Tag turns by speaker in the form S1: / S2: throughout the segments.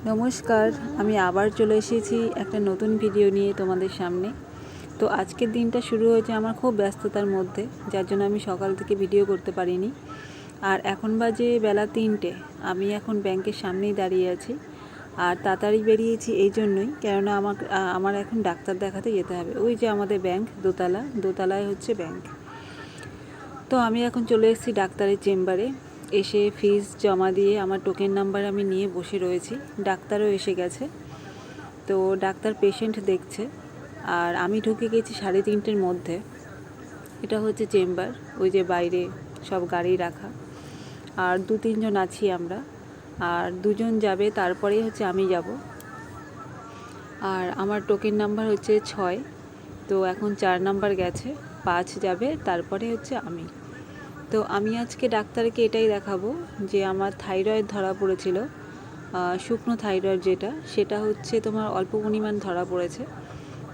S1: নমস্কার, আমি আবার চলে এসেছি একটা নতুন ভিডিও নিয়ে তোমাদের সামনে। তো আজকের দিনটা শুরু হয়েছে আমার খুব ব্যস্ততার মধ্যে, যার জন্য আমি সকাল থেকে ভিডিও করতে পারিনি। আর এখন বাজে বেলা 3টে। আমি এখন ব্যাংকের সামনেই দাঁড়িয়ে আছি। আর তাড়াতাড়ি বেরিয়েছি এই জন্যই, কেননা আমার এখন ডাক্তার দেখাতে যেতে হবে। ওই যে আমাদের ব্যাংক দোতলায় হচ্ছে ব্যাংক। তো আমি এখন চলে এসেছি ডাক্তারের চেম্বারে। এসে ফিস জমা দিয়ে আমার টোকেন নাম্বার আমি নিয়ে বসে রয়েছি। ডাক্তারও এসে গেছে। তো ডাক্তার পেশেন্ট দেখছে। আর আমি ঢুকে গেছি 3:30-এর মধ্যে। এটা হচ্ছে চেম্বার, ওই যে বাইরে সব গাড়ি রাখা। আর 2-3 জন আছি আমরা। আর 2জন যাবে, তারপরেই হচ্ছে আমি যাব। আর আমার টোকেন নাম্বার হচ্ছে 6। তো এখন 4 নাম্বার গেছে, 5 যাবে, তারপরে হচ্ছে আমি। তো আমি আজকে ডাক্তারকে এটাই দেখাবো যে আমার থাইরয়েড ধরা পড়েছিল, শুকনো থাইরয়েড যেটা, সেটা হচ্ছে তোমার অল্প পরিমাণ ধরা পড়েছে।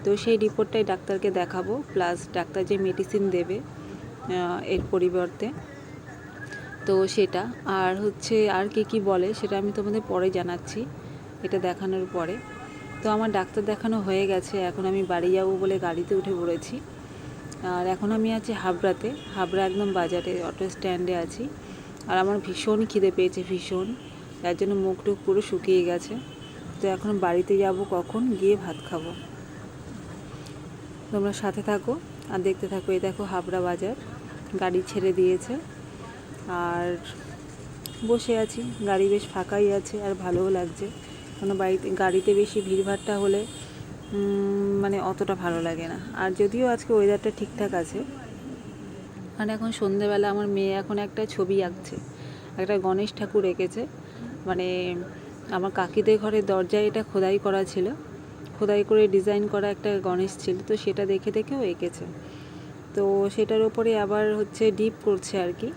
S1: তো সেই রিপোর্টটাই ডাক্তারকে দেখাবো, প্লাস ডাক্তার যে মেডিসিন দেবে এর পরিবর্তে, তো সেটা। আর হচ্ছে আর কি বলে সেটা আমি তোমাদের পরে জানাচ্ছি, এটা দেখানোর পরে। তো আমার ডাক্তার দেখানো হয়ে গেছে, এখন আমি বাড়ি যাব বলে গাড়িতে উঠে পড়েছি। আর এখন আমি আছি হাবড়া একদম বাজারে, অটো স্ট্যান্ডে আছি। আর আমার ভীষণ খিদে পেয়েছে, ভীষণ, যার জন্য মুখ টুক পুরো শুকিয়ে গেছে। তো এখন বাড়িতে যাব, কখন গিয়ে ভাত খাবো। তোমরা সাথে থাকো আর দেখতে থাকো। এই দেখো হাবড়া বাজার, গাড়ি ছেড়ে দিয়েছে আর বসে আছি। গাড়ি বেশ ফাঁকাই আছে আর ভালোও লাগছে, কারণ গাড়িতে বেশি ভিড়ভাড়টা হলে মানে অতটা ভালো লাগে না। আর যদিও আজকে ওয়েদারটা ঠিকঠাক আছে। আর এখন সন্ধেবেলা আমার মেয়ে এখন একটা ছবি আঁকছে, একটা গণেশ ঠাকুর এঁকেছে। মানে আমার কাকিদের ঘরের দরজায় এটা খোদাই করা ছিল, খোদাই করে ডিজাইন করা একটা গণেশ ছিল, তো সেটা দেখে দেখেও এঁকেছে। তো সেটার উপরে আবার হচ্ছে ডিপ করছে আর কি,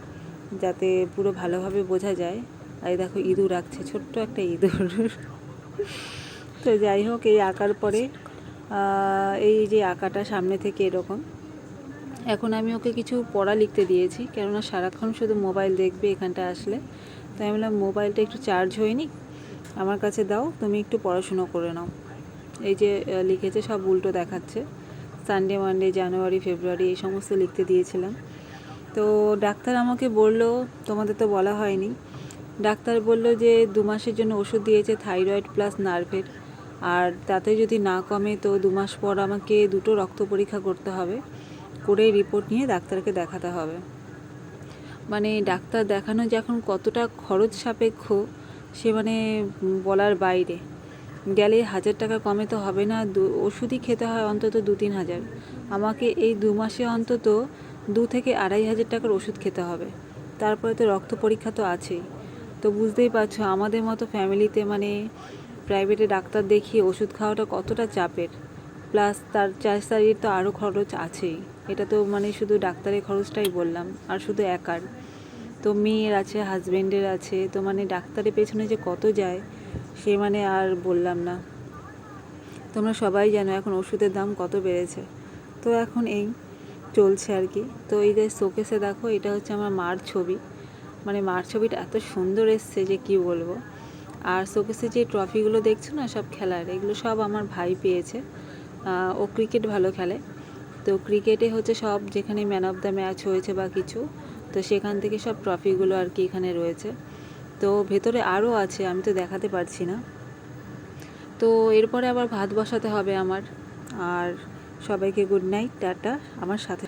S1: যাতে পুরো ভালোভাবে বোঝা যায়। আর দেখো ইঁদুর আঁকছে, ছোট্ট একটা ইঁদুর। তো যাই হোক, এই আঁকার পরে এই যে আঁকাটা সামনে থেকে এরকম। এখন আমি ওকে কিছু পড়া লিখতে দিয়েছি, কেননা সারাক্ষণ শুধু মোবাইল দেখবে এখানটা আসলে। তো আমি বললাম মোবাইলটা একটু চার্জ হয়নি, আমার কাছে দাও, তুমি একটু পড়াশুনো করে নাও। এই যে লিখেছে, সব উল্টো দেখাচ্ছে। সানডে, মানডে, জানুয়ারি, ফেব্রুয়ারি এই সমস্ত লিখতে দিয়েছিলাম। তো ডাক্তার আমাকে বলল, তোমাদের তো বলা হয়নি, ডাক্তার বলল যে 2 মাসের জন্য ওষুধ দিয়েছে, থাইরয়েড প্লাস নার্ভের। আর তাতে যদি না কমে তো 2 মাস পর আমাকে 2টো রক্ত পরীক্ষা করতে হবে, করে রিপোর্ট নিয়ে ডাক্তারকে দেখাতে হবে। মানে ডাক্তার দেখানো যে এখন কতটা খরচ সাপেক্ষ সে মানে বলার বাইরে। গেলে 1000 টাকা কমে তো হবে না, ওষুধই খেতে হয় অন্তত 2-3 হাজার। আমাকে এই 2 মাসে অন্তত 2 থেকে 2,500 টাকার ওষুধ খেতে হবে। তারপরে তো রক্ত পরীক্ষা তো আছেই। তো বুঝতেই পারছো আমাদের মতো ফ্যামিলিতে মানে প্রাইভেটে ডাক্তার দেখিয়ে ওষুধ খাওয়াটা কতটা চাপের। প্লাস তার চার্জের তো আরও খরচ আছেই। এটা তো মানে শুধু ডাক্তারের খরচটাই বললাম, আর শুধু একার তো মেয়ের আছে, হাজব্যান্ডের আছে। তো মানে ডাক্তারের পেছনে যে কত যায় সে মানে আর বললাম না। তোমরা সবাই জানো এখন ওষুধের দাম কত বেড়েছে। তো এখন এই চলছে আর কি। তো এই যে শোকেসে দেখো, এটা হচ্ছে আমার মার ছবি। মানে মার ছবিটা এত সুন্দর এসছে যে কি বলবো। আর শোকেসে যে ট্রফিগুলো দেখছো না সব খেলার, এগুলো সব আমার ভাই পেয়েছে। ও ক্রিকেট ভালো খেলে। তো ক্রিকেটে হচ্ছে সব, যেখানে ম্যান অফ দ্য ম্যাচ হয়েছে বা কিছু, তো সেখান থেকে সব ট্রফিগুলো আর কি এখানে রয়েছে। তো ভেতরে আরও আছে, আমি তো দেখাতে পারছি না। তো এরপরে আবার ভাত বসাতে হবে আমার। আর সবাইকে গুড নাইট, টাটা। আমার সাথে